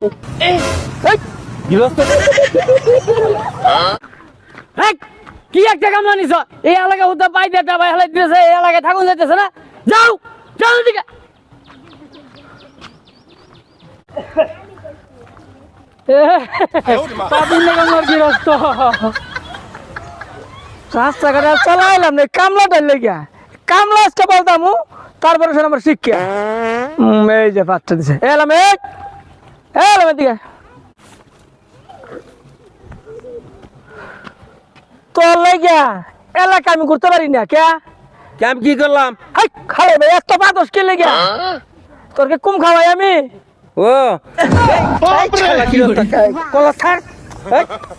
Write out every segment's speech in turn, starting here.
কি একটা কামলা নিছ এই এলাকা হতে পাইতে ভাই হেলাই দিতেছে এই এলাকায় থাকুন যাইতেছে না যাও যাও দিকে রাস্তাঘাটে চালাইলাম না কামলাটার লেগে কামলা আজকে বলতাম তারপরে শোন আমার শিক্ষা এই যে পাঁচটা দিছে এলাম এলাম এদিকে তোর লেগে এলাকা আমি করতে পারি না কে আমি কি করলাম? খালে ভাই এত বাদস কে লেগে তোরকে কুম খাওয়াই আমি ও কলা থাক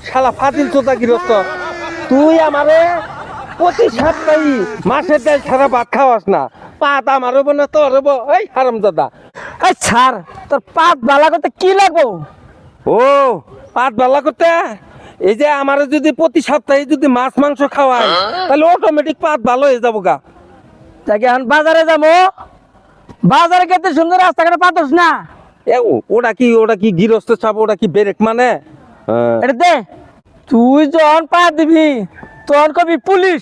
শালা ফাজিল চোদা গৃহস্থ তুই আমারে প্রতি সপ্তাহে মাসের তেল ছাড়া ভাত খাওয়াস না পাত আমার হবো না তোর হবো এই হারামজাদা এই ছাড় তোর পাত বালা করতে কি লাগবো ও পাত বালা করতে এই যে আমার যদি প্রতি সপ্তাহে যদি মাছ মাংস খাওয়াই তাহলে অটোমেটিক পাত ভালো হয়ে যাবো গা তাকে এখন বাজারে যাবো বাজারে কেতে সুন্দর রাস্তাঘাটে পাতস না ওটা কি গৃহস্থ চাপ ওটা কি ব্রেক মানে এটা দে তুই যখন পা দিবি তখন কবি পুলিশ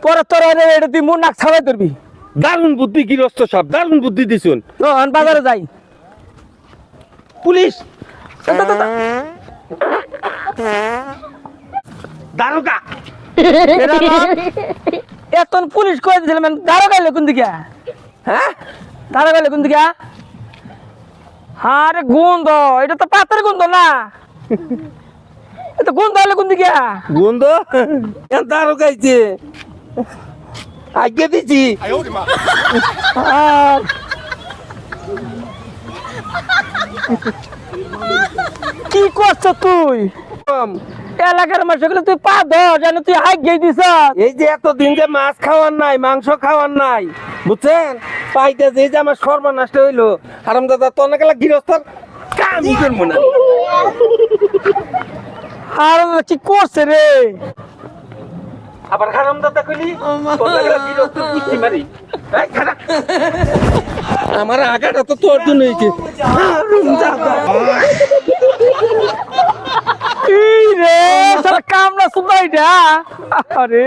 পরে তোর এটা তুই মুখ নাক ছাড়াই ধরবি দারুণ বুদ্ধি গৃহস্থ সাপ দারুণ বুদ্ধি দিছুন তখন বাজারে যাই পুলিশ দারোগা এখন পুলিশ কয়ে দিয়েছিল মানে দারোগাইলে কোন দিকে হ্যাঁ দারোগাইলে কোন দিকে আরে গন্ধ এটা তো পাতের গন্ধ না এটা গন্ধ হলে কোন দিকে গন্ধ দারোগাইছে আগে দিছি কি করছ তুই এলাকার মানুষগুলো তুই পা ধর যেন তুই হাইক গিয়ে দিস এই যে এতদিন যে মাছ খাওয়ার নাই মাংস খাওয়ার নাই বুঝছেন পাইতে যে যে আমার সর্বনাশ হইলো হারামজাদা তো অনেক গৃহস্থর কামই করবো না আর কি করছে রে আবার হারামজাদা কইলি গৃহস্থর পুষ্টি মারি আমার আগাটা তো তোর জন্য হয়েছে রে কামনা শুধাই আরে